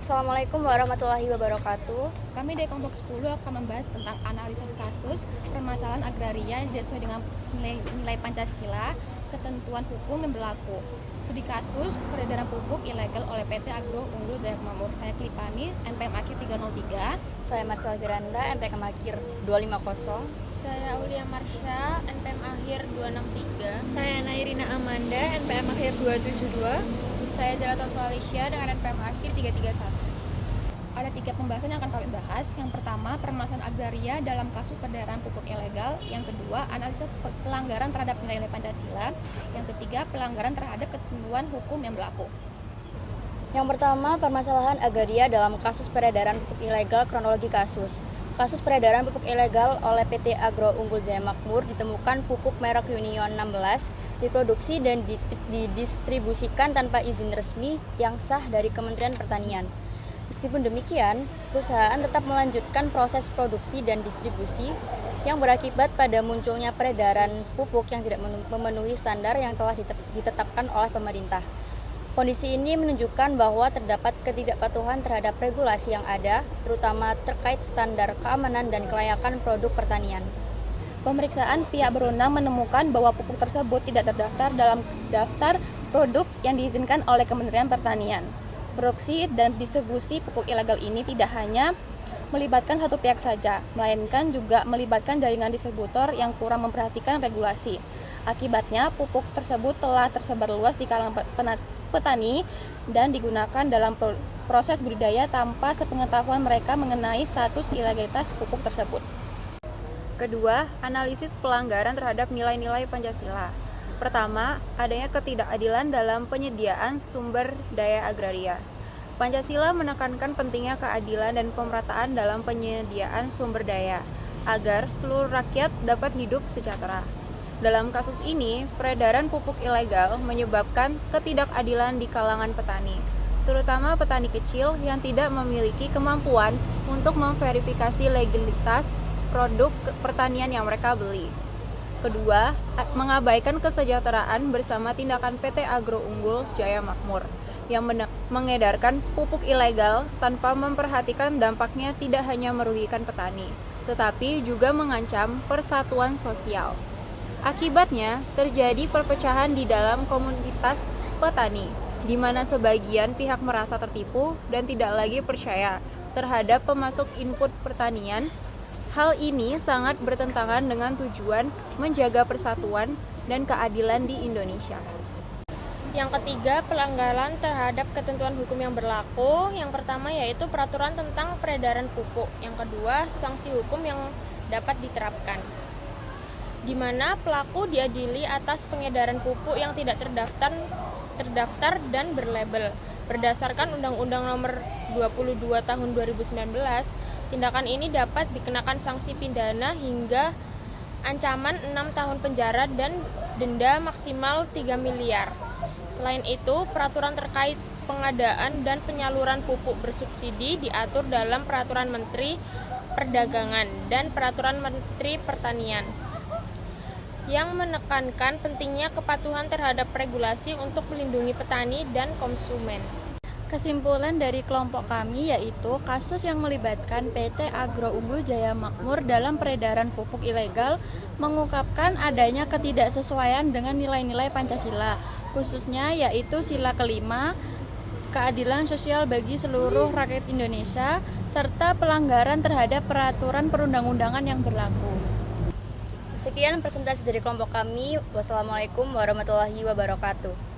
Wassalamualaikum warahmatullahi wabarakatuh. Kami dari kelompok 10 akan membahas tentang analisis kasus permasalahan agraria yang tidak sesuai dengan nilai Pancasila, ketentuan hukum yang berlaku. Studi kasus peredaran pupuk ilegal oleh PT Agro Unggul Jaya Makmur. Saya Klipani, NPM Akhir 303. Saya Marcel Firanda, NPM Akhir 250. Saya Aulia Marsha, NPM Akhir 263. Saya Nairina Amanda, NPM Akhir 272. Saya Jalata Swalisya dengan NPM Akhir 331. Ada 3 pembahasan yang akan kami bahas. Yang pertama, permasalahan agraria dalam kasus peredaran pupuk ilegal. Yang kedua, analisis pelanggaran terhadap nilai-nilai Pancasila. Yang ketiga, pelanggaran terhadap ketentuan hukum yang berlaku. Yang pertama, permasalahan agraria dalam kasus peredaran pupuk ilegal. Kronologi kasus. Kasus peredaran pupuk ilegal oleh PT Agro Unggul Jaya Makmur ditemukan pupuk merek Union 16 diproduksi dan didistribusikan tanpa izin resmi yang sah dari Kementerian Pertanian. Meskipun demikian, perusahaan tetap melanjutkan proses produksi dan distribusi yang berakibat pada munculnya peredaran pupuk yang tidak memenuhi standar yang telah ditetapkan oleh pemerintah. Kondisi ini menunjukkan bahwa terdapat ketidakpatuhan terhadap regulasi yang ada, terutama terkait standar keamanan dan kelayakan produk pertanian. Pemeriksaan pihak berwenang menemukan bahwa pupuk tersebut tidak terdaftar dalam daftar produk yang diizinkan oleh Kementerian Pertanian. Produksi dan distribusi pupuk ilegal ini tidak hanya melibatkan satu pihak saja, melainkan juga melibatkan jaringan distributor yang kurang memperhatikan regulasi. Akibatnya, pupuk tersebut telah tersebar luas di kalangan petani dan digunakan dalam proses budidaya tanpa sepengetahuan mereka mengenai status ilegalitas pupuk tersebut. Kedua, analisis pelanggaran terhadap nilai-nilai Pancasila. Pertama, adanya ketidakadilan dalam penyediaan sumber daya agraria. Pancasila menekankan pentingnya keadilan dan pemerataan dalam penyediaan sumber daya, agar seluruh rakyat dapat hidup sejahtera. Dalam kasus ini, peredaran pupuk ilegal menyebabkan ketidakadilan di kalangan petani, terutama petani kecil yang tidak memiliki kemampuan untuk memverifikasi legalitas produk pertanian yang mereka beli. Kedua, mengabaikan kesejahteraan bersama tindakan PT Agro Unggul Jaya Makmur yang mengedarkan pupuk ilegal tanpa memperhatikan dampaknya tidak hanya merugikan petani, tetapi juga mengancam persatuan sosial. Akibatnya, terjadi perpecahan di dalam komunitas petani, di mana sebagian pihak merasa tertipu dan tidak lagi percaya terhadap pemasok input pertanian. Hal ini sangat bertentangan dengan tujuan menjaga persatuan dan keadilan di Indonesia. Yang ketiga, pelanggaran terhadap ketentuan hukum yang berlaku. Yang pertama yaitu peraturan tentang peredaran pupuk. Yang kedua, sanksi hukum yang dapat diterapkan, di mana pelaku diadili atas pengedaran pupuk yang tidak terdaftar dan berlabel. Berdasarkan Undang-Undang Nomor 22 Tahun 2019, tindakan ini dapat dikenakan sanksi pidana hingga ancaman 6 tahun penjara dan denda maksimal 3 miliar. Selain itu, peraturan terkait pengadaan dan penyaluran pupuk bersubsidi diatur dalam Peraturan Menteri Perdagangan dan Peraturan Menteri Pertanian, yang menekankan pentingnya kepatuhan terhadap regulasi untuk melindungi petani dan konsumen. Kesimpulan dari kelompok kami yaitu kasus yang melibatkan PT Agro Unggul Jaya Makmur dalam peredaran pupuk ilegal mengungkapkan adanya ketidaksesuaian dengan nilai-nilai Pancasila, khususnya yaitu sila kelima, keadilan sosial bagi seluruh rakyat Indonesia, serta pelanggaran terhadap peraturan perundang-undangan yang berlaku. Sekian presentasi dari kelompok kami. Wassalamualaikum warahmatullahi wabarakatuh.